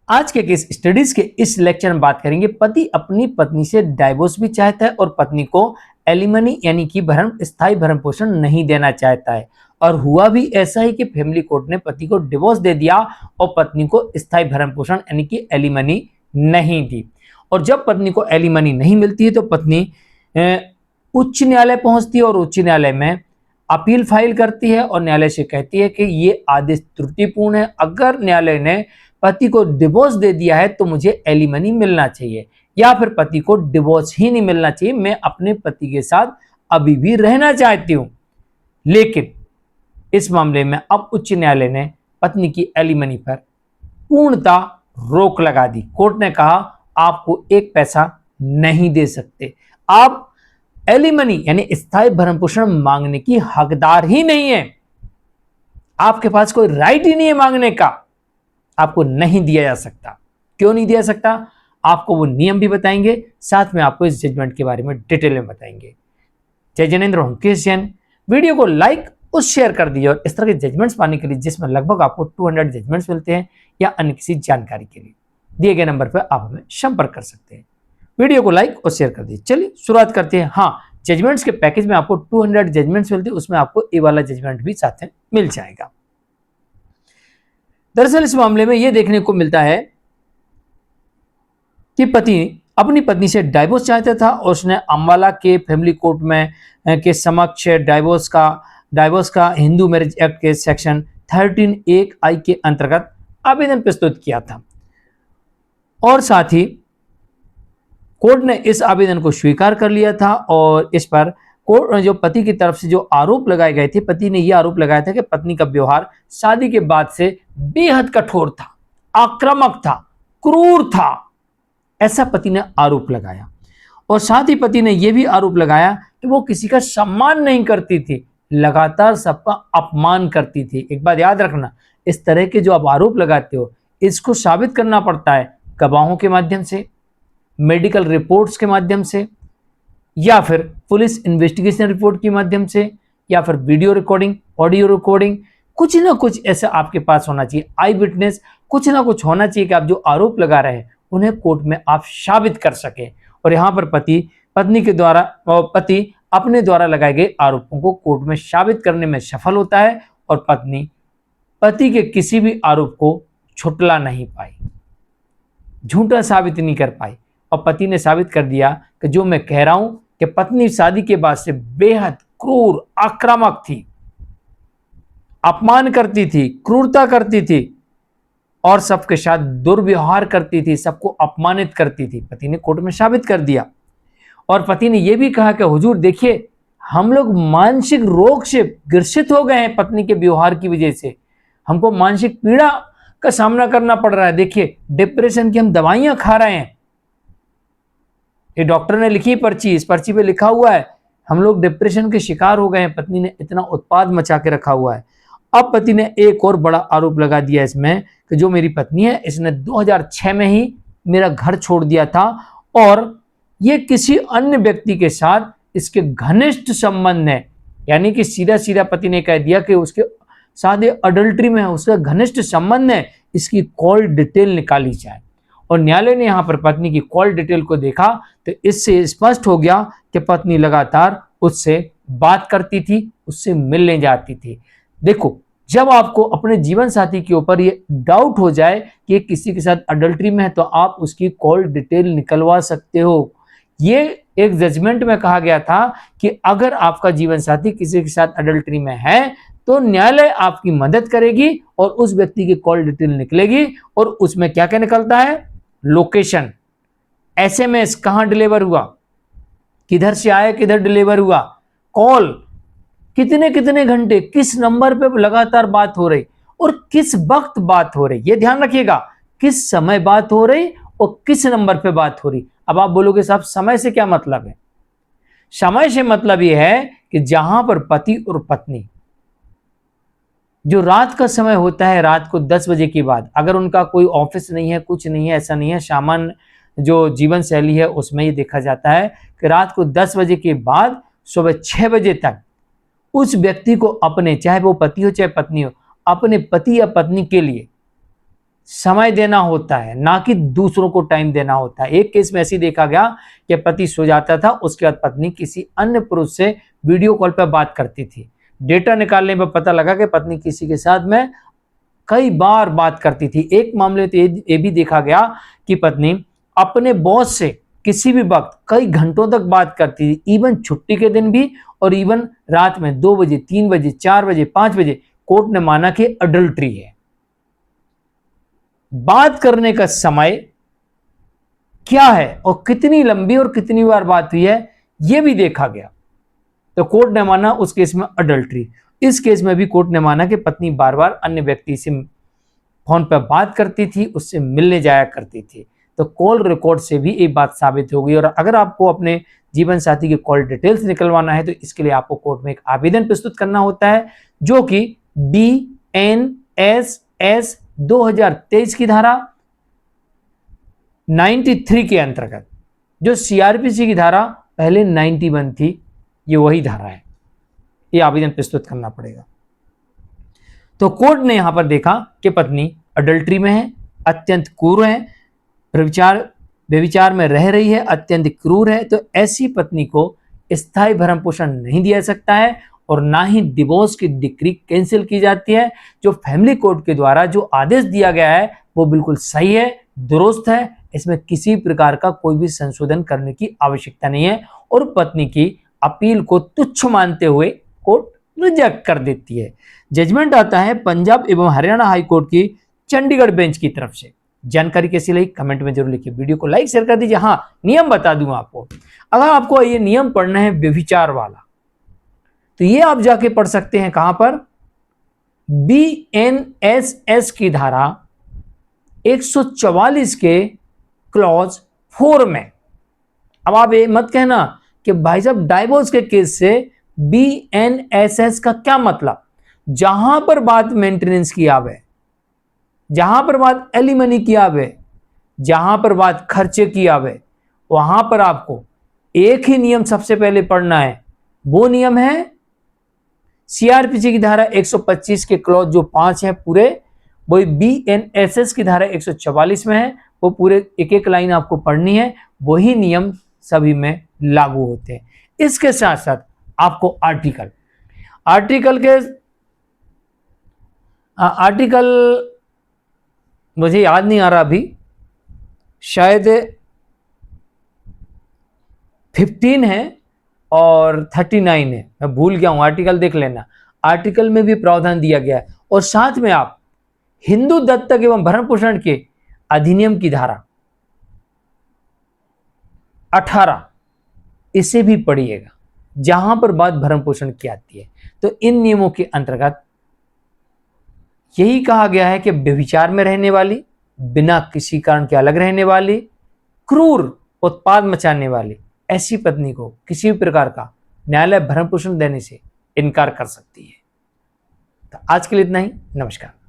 आज के case studies के इस लेक्चर में बात करेंगे पति अपनी पत्नी से डाइवोर्स भी चाहता है और पत्नी को एलिमनी यानी कि स्थायी भरण पोषण नहीं देना चाहता है। और हुआ भी ऐसा ही कि फैमिली कोर्ट ने पति को डिवोर्स दे दिया और पत्नी को स्थायी भरण पोषण यानी कि एलिमनी नहीं दी। और जब पत्नी को एलिमनी नहीं मिलती है तो पत्नी उच्च न्यायालय पहुंचती है और उच्च न्यायालय में अपील फाइल करती है और न्यायालय से कहती है कि ये आदेश त्रुटिपूर्ण है। अगर न्यायालय ने पति को डिवोर्स दे दिया है तो मुझे एलिमनी मिलना चाहिए, या फिर पति को डिवोर्स ही नहीं मिलना चाहिए, मैं अपने पति के साथ अभी भी रहना चाहती हूं। लेकिन इस मामले में अब उच्च न्यायालय ने पत्नी की एलिमनी पर पूर्णतः रोक लगा दी। कोर्ट ने कहा आपको एक पैसा नहीं दे सकते, आप एलिमनी यानी स्थायी भरण पोषण मांगने की हकदार ही नहीं है, आपके पास कोई राइट ही नहीं है मांगने का, आपको नहीं दिया जा सकता। क्यों नहीं दिया सकता, आपको वो नियम भी बताएंगे, साथ में आपको इस जजमेंट के बारे में डिटेल में बताएंगे। जय जनेन्द्र हूं केस जैन। वीडियो को लाइक और शेयर कर दीजिए और इस तरह के जजमेंट्स पाने के लिए जिसमें लगभग आपको 200 जजमेंट्स मिलते हैं या अन्य किसी जानकारी के लिए दिए गए नंबर पर आप हमें संपर्क कर सकते हैं। वीडियो को लाइक और शेयर कर दीजिए। चलिए शुरुआत करते हैं। हाँ, जजमेंट्स के पैकेज में आपको 200 जजमेंट्स मिलते हैं, उसमें आपको ए वाला जजमेंट भी साथ में मिल जाएगा। दरअसल इस मामले में यह देखने को मिलता है कि पति अपनी पत्नी से डाइवोर्स चाहता था और उसने अम्बाला के फैमिली कोर्ट में के समक्ष डाइवोर्स का हिंदू मैरिज एक्ट के सेक्शन 13(1)(I) के अंतर्गत आवेदन प्रस्तुत किया था और साथ ही कोर्ट ने इस आवेदन को स्वीकार कर लिया था। और इस पर कोर्ट जो पति की तरफ से जो आरोप लगाए गए थे, पति ने यह आरोप लगाया था कि पत्नी का व्यवहार शादी के बाद से बेहद कठोर था, आक्रामक था, क्रूर था, ऐसा पति ने आरोप लगाया। और साथ ही पति ने यह भी आरोप लगाया कि वो किसी का सम्मान नहीं करती थी, लगातार सबका अपमान करती थी। एक बात याद रखना, इस तरह के जो आप आरोप लगाते हो इसको साबित करना पड़ता है गवाहों के माध्यम से, मेडिकल रिपोर्ट्स के माध्यम से, या फिर पुलिस इन्वेस्टिगेशन रिपोर्ट के माध्यम से, या फिर वीडियो रिकॉर्डिंग, ऑडियो रिकॉर्डिंग, कुछ ना कुछ ऐसा आपके पास होना चाहिए। आई विटनेस कुछ ना कुछ होना चाहिए कि आप जो आरोप लगा रहे हैं उन्हें कोर्ट में आप साबित कर सके। और यहां पर पति अपने द्वारा लगाए गए आरोपों को कोर्ट में साबित करने में सफल होता है और पत्नी पति के किसी भी आरोप को छुटला नहीं पाई, झूठा साबित नहीं कर पाई। और पति ने साबित कर दिया कि जो मैं कह रहा हूं कि पत्नी शादी के बाद से बेहद क्रूर, आक्रामक थी, अपमान करती थी, क्रूरता करती थी और सबके साथ दुर्व्यवहार करती थी, सबको अपमानित करती थी। पति ने कोर्ट में साबित कर दिया। और पति ने यह भी कहा कि हुजूर देखिए, हम लोग मानसिक रोग से ग्रसित हो गए हैं, पत्नी के व्यवहार की वजह से हमको मानसिक पीड़ा का सामना करना पड़ रहा है। देखिए, डिप्रेशन की हम दवाइयां खा रहे हैं, ये डॉक्टर ने लिखी पर्ची, इस पर्ची पे लिखा हुआ है हम लोग डिप्रेशन के शिकार हो गए हैं। पत्नी ने इतना उत्पाद मचा के रखा हुआ है। अब पति ने एक और बड़ा आरोप लगा दिया इसमें कि जो मेरी पत्नी है इसने 2006 में ही मेरा घर छोड़ दिया था और ये किसी अन्य व्यक्ति के साथ इसके घनिष्ठ संबंध है। यानी कि सीधा सीधा पति ने कह दिया कि उसके साथ अडल्ट्री में है, उसका घनिष्ठ संबंध है, इसकी कॉल डिटेल निकाली जाए। और न्यायालय ने यहां पर पत्नी की कॉल डिटेल को देखा तो इससे स्पष्ट हो गया कि पत्नी लगातार उससे बात करती थी, उससे मिलने जाती थी। देखो, जब आपको अपने जीवन साथी के ऊपर ये डाउट हो जाए कि ये किसी के साथ अडल्ट्री में है तो आप उसकी कॉल डिटेल निकलवा सकते हो। ये एक जजमेंट में कहा गया था कि अगर आपका जीवन साथी किसी के साथ अडल्ट्री में है तो न्यायालय आपकी मदद करेगी और उस व्यक्ति की कॉल डिटेल निकलेगी और उसमें क्या क्या निकलता है, लोकेशन, एसएमएस कहां डिलीवर हुआ, किधर से आया, किधर डिलीवर हुआ, कॉल कितने कितने घंटे किस नंबर पे लगातार बात हो रही और किस वक्त बात हो रही। ये ध्यान रखिएगा, किस समय बात हो रही और किस नंबर पे बात हो रही। अब आप बोलोगे साहब समय से क्या मतलब है? समय से मतलब यह है कि जहां पर पति और पत्नी जो रात का समय होता है, रात को 10 बजे के बाद, अगर उनका कोई ऑफिस नहीं है, कुछ नहीं है, ऐसा नहीं है, सामान्य जो जीवन शैली है उसमें ये देखा जाता है कि रात को 10 बजे के बाद सुबह 6 बजे तक उस व्यक्ति को अपने, चाहे वो पति हो चाहे पत्नी हो, अपने पति या पत्नी के लिए समय देना होता है, ना कि दूसरों को टाइम देना होता है। एक केस में ऐसी देखा गया कि पति सो जाता था, उसके बाद पत्नी किसी अन्य पुरुष से वीडियो कॉल पर बात करती थी। डेटा निकालने पर पता लगा कि पत्नी किसी के साथ में कई बार बात करती थी। एक मामले तो ये भी देखा गया कि पत्नी अपने बॉस से किसी भी वक्त कई घंटों तक बात करती थी, इवन छुट्टी के दिन भी, और इवन रात में 2 बजे, 3 बजे, 4 बजे, 5 बजे। कोर्ट ने माना कि अडल्ट्री है। बात करने का समय क्या है और कितनी लंबी और कितनी बार बात हुई है, यह भी देखा गया। तो कोर्ट ने माना उस केस में अडल्ट्री। इस केस में भी कोर्ट ने माना कि पत्नी बार बार अन्य व्यक्ति से फोन पर बात करती थी, उससे मिलने जाया करती थी। तो कॉल रिकॉर्ड से भी एक बात साबित हो गई। और अगर आपको अपने जीवन साथी की कॉल डिटेल्स निकलवाना है तो इसके लिए आपको कोर्ट में एक आवेदन प्रस्तुत करना होता है, जो कि BNSS 2023 की धारा 93 के अंतर्गत, जो CRPC की धारा पहले 91 थी, ये वही धारा है, ये आवेदन प्रस्तुत करना पड़ेगा। तो कोर्ट ने यहां पर देखा कि पत्नी अडल्ट्री में है, अत्यंत क्रूर है, व्यभिचार में रह रही है, अत्यंत क्रूर है। तो ऐसी पत्नी को स्थायी भरण पोषण नहीं दिया सकता है और ना ही डिवोर्स की डिक्री कैंसिल की जाती है। जो फैमिली कोर्ट के द्वारा जो आदेश दिया गया है वो बिल्कुल सही है, दुरुस्त है। इसमें किसी प्रकार का कोई भी संशोधन करने की आवश्यकता नहीं है और पत्नी की अपील को तुच्छ मानते हुए कोर्ट रिजेक्ट कर देती है। जजमेंट आता है पंजाब एवं हरियाणा हाई कोर्ट की चंडीगढ़ बेंच की तरफ से। जानकारी कैसी लगी कमेंट में जरूर लिखिए, वीडियो को लाइक शेयर कर दीजिए। हाँ, नियम बता दूंगा आपको, अगर आपको ये नियम पढ़ना है व्यभिचार वाला तो ये आप जाके पढ़ सकते हैं। कहां पर? BNSS की धारा 144 के क्लॉज 4 में। अब आप ये मत कहना कि भाई साहब डाइवोर्स के केस से BNSS का क्या मतलब। जहां पर बात मेंटेनेंस की आवे, जहां पर बात एलिमनी की आवे, जहां पर बात खर्चे की आवे, वहां पर आपको एक ही नियम सबसे पहले पढ़ना है। वो नियम है CRPC की धारा 125 के क्लॉज जो 5 है पूरे, वही BNSS की धारा 144 में है। वो पूरे एक एक लाइन आपको पढ़नी है, वही नियम सभी में लागू होते हैं। इसके साथ साथ आपको आर्टिकल मुझे याद नहीं आ रहा अभी, शायद 15 है और 39 है, मैं भूल गया हूं, आर्टिकल देख लेना। आर्टिकल में भी प्रावधान दिया गया है। और साथ में आप हिंदू दत्तक एवं भरण पोषण के अधिनियम की धारा 18 इसे भी पढ़िएगा, जहां पर बात भरण पोषण की आती है। तो इन नियमों के अंतर्गत यही कहा गया है कि व्यभिचार में रहने वाली, बिना किसी कारण के अलग रहने वाली, क्रूर उत्पाद मचाने वाली ऐसी पत्नी को किसी भी प्रकार का न्यायालय भरण पोषण देने से इनकार कर सकती है। तो आज के लिए इतना ही, नमस्कार।